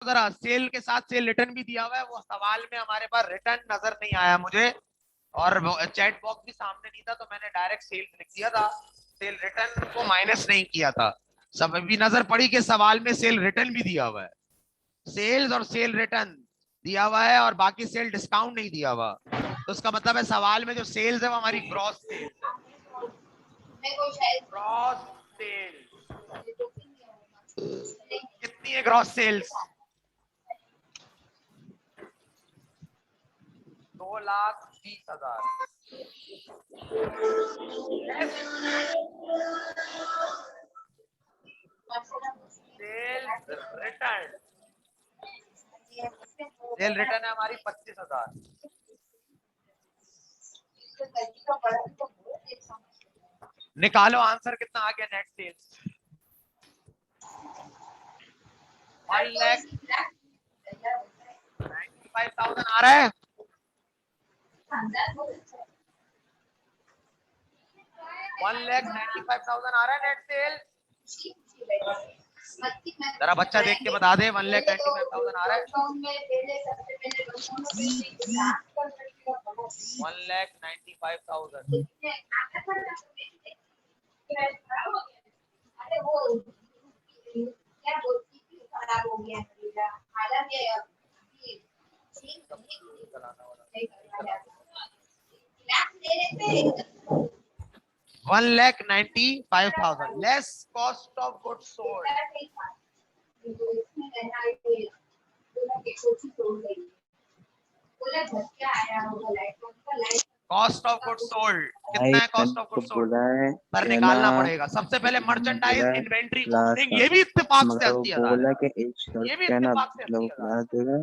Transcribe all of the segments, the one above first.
जरा सेल के साथ सेल रिटर्न भी दिया हुआ है, वो सवाल में हमारे पास रिटर्न नजर नहीं आया मुझे, और चैट बॉक्स भी सामने नहीं था, तो मैंने डायरेक्ट सेल लिख दिया था, सेल रिटर्न को माइनस नहीं किया था। सब भी नजर पड़ी कि सवाल में सेल रिटर्न भी दिया हुआ है, सेल्स और सेल रिटर्न दिया हुआ है, और बाकी सेल डिस्काउंट नहीं दिया हुआ। तो उसका मतलब है सवाल में जो सेल्स है वो हमारी ग्रॉस सेल्स है। ग्रॉस सेल्स कितनी है? Gross sales 2,20,000। Sales return, sale return है हमारी 25,000। निकालो आंसर कितना आ गया नेट सेल्स। 1,95,000 आ रहा है। 1,95,000 आ रहा है नेट सेल। जरा बच्चा देख के बता दे 1,95,000 आ रहा है। 1,95,000 1,95,000 less cost of goods sold. Cost of goods sold कितना है? कॉस्ट ऑफ गुड्स सोल्ड पर निकालना पड़ेगा सबसे पहले। मर्चेंडाइज इन्वेंट्री ओपनिंग, ये भी इत्तेफाक से 80,000 है। ये भी इत्तेफाक से 80,000 है।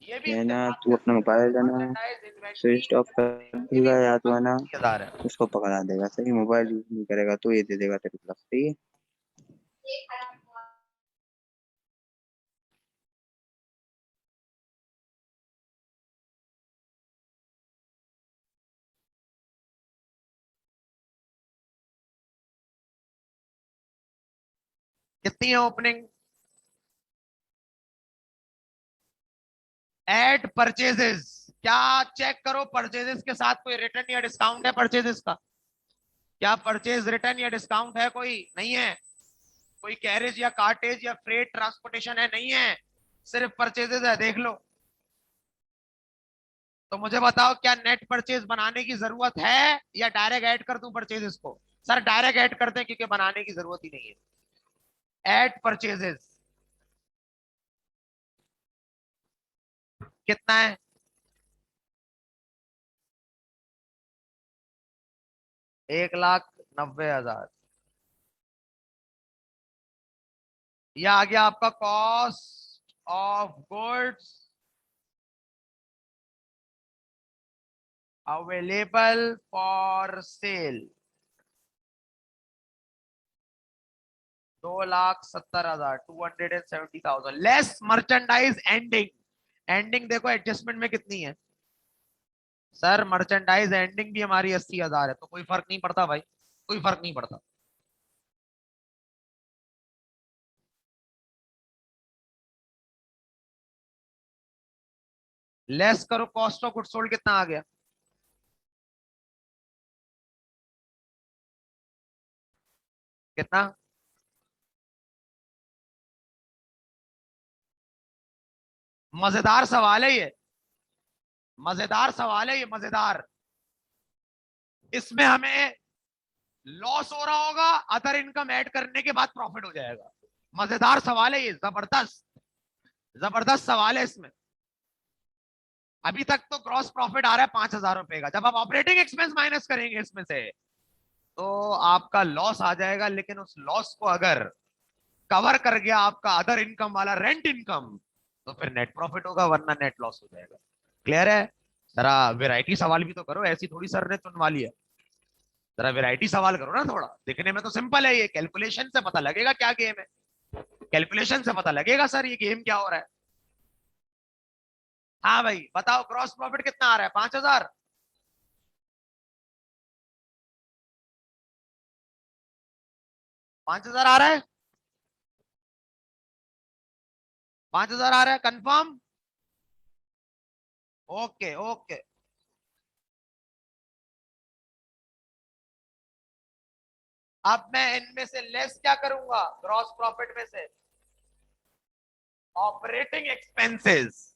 ये भी है ना, इत्तेफाक तू अपना मोबाइल है ना मर्चेंडाइज इन्वेंट्री स्विच ऑफ कर ये भी देगा या तो है ना 80,000 है। उसको पकड़ा देगा। सही, मोबाइल यूज नहीं करेगा तो ये दे देगा तेरे को। सही है। कितनी है ओपनिंग? एड परचेजेस, क्या चेक करो परचेजेस के साथ कोई रिटर्न या डिस्काउंट है? परचेजेस का क्या परचेज रिटर्न या डिस्काउंट है? कोई नहीं है। कोई कैरेज या कार्टेज या फ्रेट ट्रांसपोर्टेशन है? नहीं है, सिर्फ परचेजेस है। देख लो। तो मुझे बताओ क्या नेट परचेज बनाने की जरूरत है या डायरेक्ट ऐड कर दूं परचेजेस को? सर डायरेक्ट ऐड करते हैं क्योंकि बनाने की जरूरत ही नहीं है। ऐड परचेजेस कितना है? 1,90,000। यह आ गया आपका cost of goods available for sale. 2,70,000, 270,000 less merchandise ending. Ending देखो एडजस्टमेंट में कितनी है सर? मर्चेंडाइज एंडिंग भी हमारी 80,000 है, तो कोई फर्क नहीं पड़ता भाई, कोई फर्क नहीं पड़ता। लेस करो कॉस्ट ऑफ गुड्स सोल्ड, कितना आ गया? कितना? मजेदार सवाल है ये, मजेदार सवाल है ये, मजेदार। इसमें हमें लॉस हो रहा होगा, अदर इनकम ऐड करने के बाद प्रॉफिट हो जाएगा। मजेदार सवाल है ये, जबरदस्त, जबरदस्त सवाल है। इसमें अभी तक तो ग्रॉस प्रॉफिट आ रहा है 5,000 रुपए का, जब आप ऑपरेटिंग एक्सपेंस माइनस करेंगे इसमें से तो आपका लॉस आ जाएगा, लेकिन उस लॉस को अगर कवर कर गया आपका अदर इनकम वाला रेंट इनकम, तो फिर नेट प्रॉफिट होगा, वरना नेट लॉस हो जाएगा। क्लियर है? जरा वैरायटी सवाल भी तो करो, ऐसी थोड़ी सर ने चुनवा लिया। जरा वैरायटी सवाल करो ना थोड़ा। दिखने में तो सिंपल है, ये कैलकुलेशन से पता लगेगा क्या गेम है, कैलकुलेशन से पता लगेगा सर ये गेम क्या हो रहा है। हाँ भाई बताओ, क्रॉस प्रॉफिट कितना आ रहा है? 5,000। 5,000 आ रहा है। 5,000 आ रहा है, कंफर्म? Okay okay. अब मैं इनमें से लेस क्या करूंगा? ग्रॉस प्रॉफिट में से ऑपरेटिंग एक्सपेंसेस।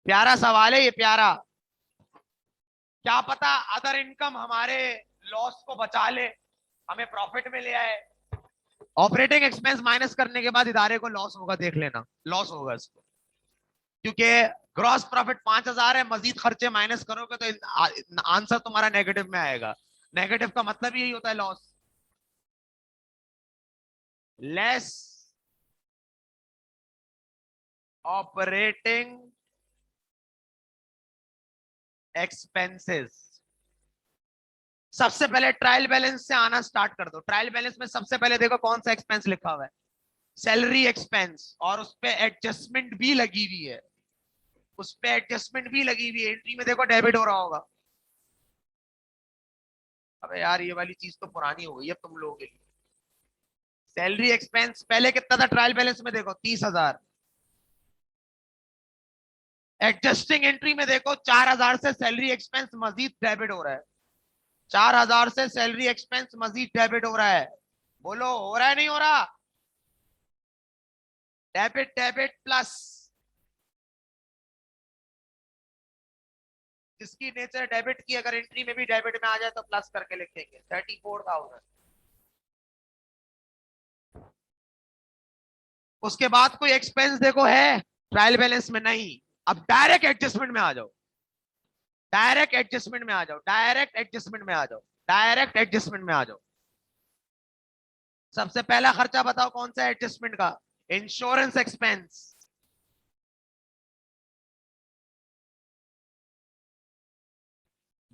प्यारा सवाल है ये, प्यारा। क्या पता अदर इनकम हमारे लॉस को बचा ले, हमें प्रॉफिट में ले आए। ऑपरेटिंग एक्सपेंस माइनस करने के बाद इदारे को लॉस होगा, देख लेना, लॉस होगा इसको, क्योंकि ग्रॉस प्रॉफिट 5,000 है, मजीद खर्चे माइनस करोगे तो आंसर तुम्हारा नेगेटिव में आएगा। नेगेटिव का मतलब यही होता है, लॉस। Less operating expenses. सबसे पहले ट्रायल बैलेंस से आना स्टार्ट कर दो। ट्रायल बैलेंस में सबसे पहले देखो कौन सा एक्सपेंस लिखा हुआ है, सैलरी एक्सपेंस, और उस पे एडजस्टमेंट भी लगी हुई है, उस पे एडजस्टमेंट भी लगी हुई है। एंट्री में देखो डेबिट हो रहा होगा। अबे यार ये वाली चीज तो पुरानी हो गई है तुम लोगों के लिए। सैलरी एक्सपेंस पहले कितना था ट्रायल बैलेंस में? देखो 30,000। एडजस्टिंग एंट्री में देखो 4,000 से सैलरी एक्सपेंस मजीद डेबिट हो रहा है। 4,000 से सैलरी एक्सपेंस मजीद डेबिट हो रहा है। बोलो हो रहा है नहीं हो रहा? Debit debit plus. जिसकी नेचर डेबिट की, अगर एंट्री में भी डेबिट में आ जाए तो प्लस करके लिखेंगे 34,000। उसके बाद कोई एक्सपेंस देखो है ट्रायल बैलेंस में? नहीं। अब डायरेक्ट एडजस्टमेंट में आ जाओ, डायरेक्ट एडजस्टमेंट में आ जाओ, डायरेक्ट एडजस्टमेंट में आ जाओ, डायरेक्ट एडजस्टमेंट में आ जाओ। सबसे पहला खर्चा बताओ कौन सा एडजस्टमेंट का? Insurance expense.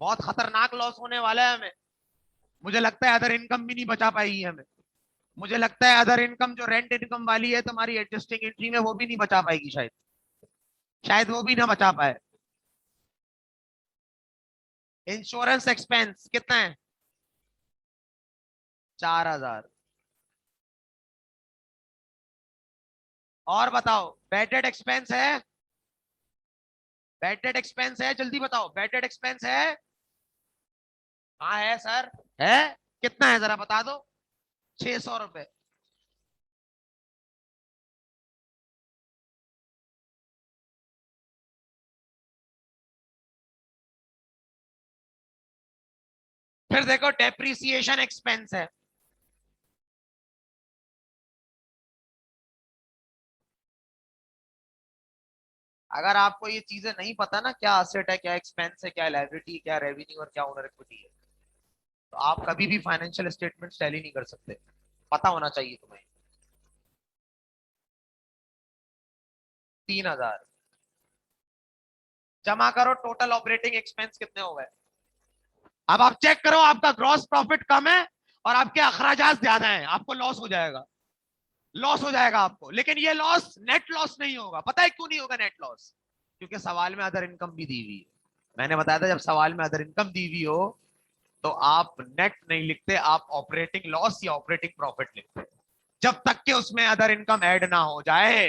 बहुत खतरनाक लॉस होने वाला है हमें। मुझे लगता है अदर इनकम भी नहीं बचा पाएगी हमें। मुझे लगता है अदर इनकम जो रेंट इनकम वाली है तुम्हारी एडजस्टिंग एंट्री में, वो भी नहीं बचा पाएगी शायद, शायद वो भी ना बचा पाए। इंश्योरेंस एक्सपेंस कितना है? 4,000। और बताओ बेडेड एक्सपेंस है? बेडेड एक्सपेंस है, जल्दी बताओ, बेडेड एक्सपेंस है? हाँ है सर, है। कितना है जरा बता दो। 600 रुपए। फिर देखो डेप्रिसिएशन एक्सपेंस है। अगर आपको ये चीजें नहीं पता ना, क्या असेट है, क्या एक्सपेंस है, क्या लायबिलिटी, क्या रेवेन्यू और क्या ओनर इक्विटी है, तो आप कभी भी फाइनेंशियल स्टेटमेंट टैली नहीं कर सकते। पता होना चाहिए तुम्हें। 3,000 जमा करो, टोटल ऑपरेटिंग एक्सपेंस कितने हो गए? अब आप चेक करो, आपका ग्रॉस प्रॉफिट कम है और आपके अखराजात ज्यादा हैं, आपको लॉस हो जाएगा। लॉस हो जाएगा आपको, लेकिन ये लॉस नेट लॉस नहीं होगा। पता है क्यों नहीं होगा नेट लॉस? क्योंकि सवाल में अदर इनकम भी दी हुई है। मैंने बताया था जब सवाल में अदर इनकम दी हुई हो तो आप नेट नहीं लिखते, आप ऑपरेटिंग लॉस या ऑपरेटिंग प्रॉफिट लिखते, जब तक कि उसमें अदर इनकम ऐड ना हो जाए।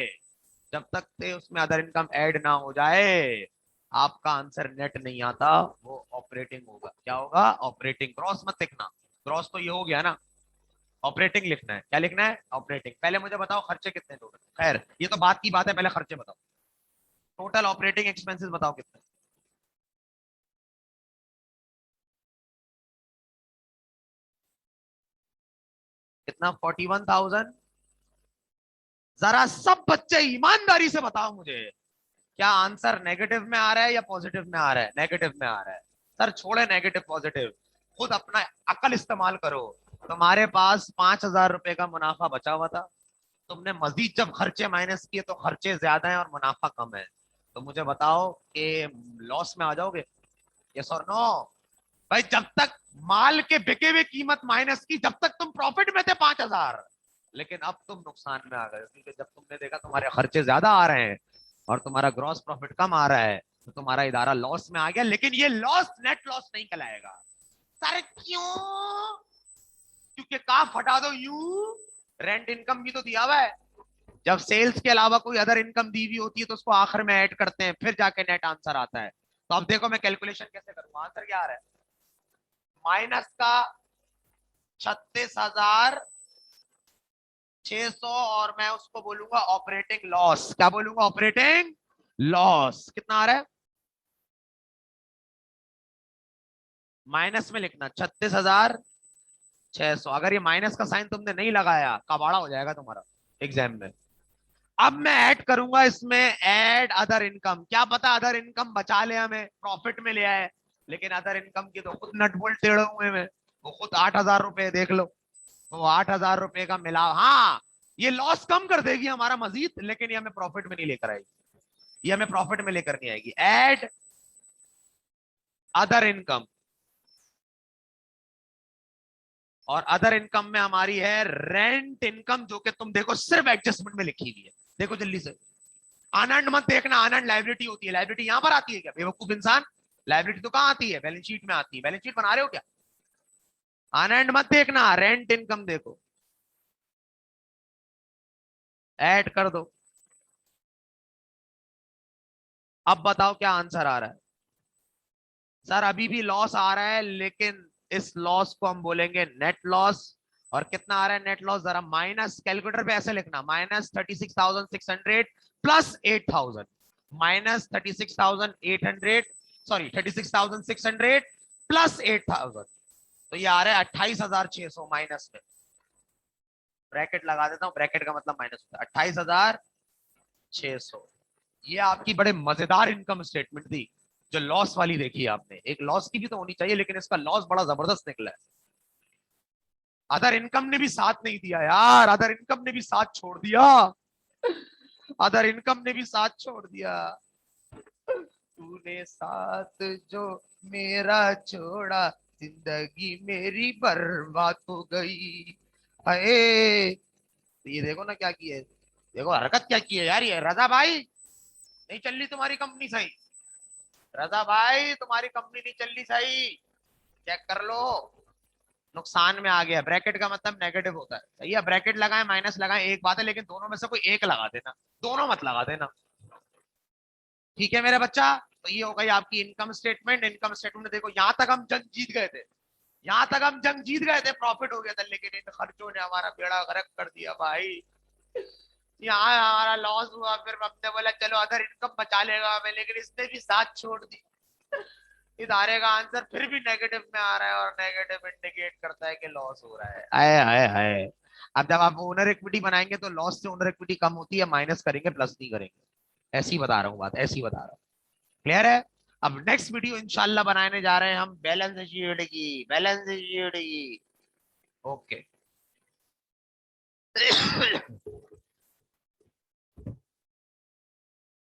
जब तक के उसमें अदर इनकम ऐड ना हो जाए आपका आंसर नेट नहीं आता, वो ऑपरेटिंग होगा। क्या होगा? ऑपरेटिंग। ग्रॉस मत लिखना, ग्रॉस तो ये हो गया ना। ऑपरेटिंग लिखना है। क्या लिखना है? ऑपरेटिंग। पहले मुझे बताओ खर्चे कितने टोटल? खैर ये तो बात की बात है, पहले खर्चे बताओ। टोटल ऑपरेटिंग एक्सपेंसेस बताओ कितने? कितना? 41,000। जरा सब बच्चे ईमानदारी से बताओ मुझे, क्या आंसर नेगेटिव में आ रहा है या पॉजिटिव में आ रहा है? नेगेटिव में आ रहा है। सर छोड़े नेगेटिव पॉजिटिव, खुद अपना अकल इस्तेमाल करो। तुम्हारे पास 5,000 रुपए का मुनाफा बचा हुआ था, तुमने मजीद जब खर्चे माइनस किए तो खर्चे ज्यादा हैं और मुनाफा कम है, तो मुझे बताओ कि लॉस में आ जाओगे? यस और नो? भाई जब तक माल के बिके हुए कीमत माइनस की, जब तक तुम प्रॉफिट में थे 5,000, लेकिन अब तुम नुकसान में आ गए क्योंकि जब तुमने देखा तुम्हारे खर्चे ज्यादा आ रहे हैं और तुम्हारा ग्रॉस प्रॉफिट कम आ रहा है, तो तुम्हारा इदारा लॉस में आ गया। लेकिन ये लॉस नेट लॉस नहीं कहलाएगा। सर क्यों? क्योंकि काफ हटा दो यूं, रेंट इनकम भी तो दिया हुआ है। जब सेल्स के अलावा कोई अदर इनकम दी हुई होती है तो उसको आखिर में ऐड करते हैं, फिर जाके नेट आंसर आता है। तो अब देखो मैं कैलकुलेशन कैसे करूंगा, आंसर क्या आ रहा है, माइनस का 36,600 और मैं उसको बोलूंगा ऑपरेटिंग लॉस। क्या बोलूंगा, ऑपरेटिंग लॉस। कितना आ रहा है, माइनस में लिखना 36,600। अगर ये माइनस का साइन तुमने नहीं लगाया कबाड़ा हो जाएगा तुम्हारा एग्जाम में। अब मैं ऐड करूंगा इसमें, ऐड अदर इनकम। क्या पता अदर इनकम बचा ले, हमें प्रॉफिट में ले आए, लेकिन अदर इनकम की तो खुद नट बोल्ट टेढ़े हुए में। वो खुद 8,000 रुपए देख लो, वो 8,000 रुपए का मिला। हाँ, ये लॉस कम कर देगी हमारा मजीद, लेकिन ये हमें प्रॉफिट में नहीं लेकर आएगी, ये हमें प्रॉफिट में लेकर नहीं आएगी। ऐड अदर इनकम, और अदर इनकम में हमारी है रेंट इनकम, जो कि तुम देखो सिर्फ एडजस्टमेंट में लिखी हुई है। देखो जल्दी से, आनंद मत देखना, आनंद लाइबिलिटी होती है, लाइबिलिटी यहां पर आती है क्या बेवकूफ इंसान, लाइबिलिटी तो कहां आती है, बैलेंस शीट में आती है। बैलेंस शीट बना रहे हो क्या, आनंद मत देखना, रेंट इनकम देखो, ऐड कर दो। अब बताओ क्या आंसर आ रहा है। सर अभी भी लॉस आ रहा है, लेकिन इस लॉस को हम बोलेंगे नेट लॉस। और कितना आ रहा है नेट लॉस, जरा माइनस, कैलकुलेटर पे ऐसे लिखना, -36,600 प्लस 8,000, -36,800, सॉरी 36,600 प्लस 8,000, तो ये आ रहा है 28,600 माइनस में। ब्रैकेट लगा देता हूं, ब्रैकेट का मतलब माइनस होता है 28,600। ये आपकी बड़े मजेदार इनकम स्टेटमेंट थी जो लॉस वाली देखी आपने। एक लॉस की भी तो होनी चाहिए, लेकिन इसका लॉस बड़ा जबरदस्त निकला है। अदर इनकम ने भी साथ नहीं दिया यार, अदर इनकम ने भी साथ छोड़ दिया, अदर इनकम ने भी साथ छोड़ दिया। तूने साथ जो मेरा छोड़ा, जिंदगी मेरी बर्बाद हो गई। हाय, ये देखो ना क्या किया है, देखो हरकत क्या की है यार। ये रजा भाई, नहीं चल रही तुम्हारी कंपनी सही, रजा भाई तुम्हारी कंपनी नहीं चल रही सही, चेक कर लो, नुकसान में आ गया। ब्रैकेट का मतलब नेगेटिव होता है, सही है, ब्रैकेट लगाए माइनस लगाए एक बात है, लेकिन दोनों में से कोई एक लगा देना, दोनों मत लगा देना। ठीक है मेरे बच्चा, तो ये हो गई आपकी इनकम स्टेटमेंट। इनकम स्टेटमेंट देखो, यहां तक हम जंग जीत गए थे, यहां तक हम जंग जीत गए थे, प्रॉफिट हो गया था, लेकिन इन खर्चों ने हमारा बेड़ा गर्क कर दिया भाई। यहाँ हमारा लॉस हुआ, फिर हमने बोला चलो अदर इनकम बचा लेगा हमें, लेकिन इसने भी साथ छोड़ दी। इदारे का आंसर फिर भी नेगेटिव में आ रहा है, और नेगेटिव इंडिकेट करता है कि लॉस हो रहा है। आए हाय हाय। अब जब आप ओनर इक्विटी बनाएंगे तो लॉस से ओनर इक्विटी कम होती है, माइनस करेंगे प्लस नहीं करेंगे। ऐसी बता रहा हूँ बात, ऐसी बता रहा हूँ। क्लियर है। अब नेक्स्ट वीडियो इंशाल्लाह बनाने जा रहे हैं हम बैलेंस शीट की, बैलेंस शीट की। ओके।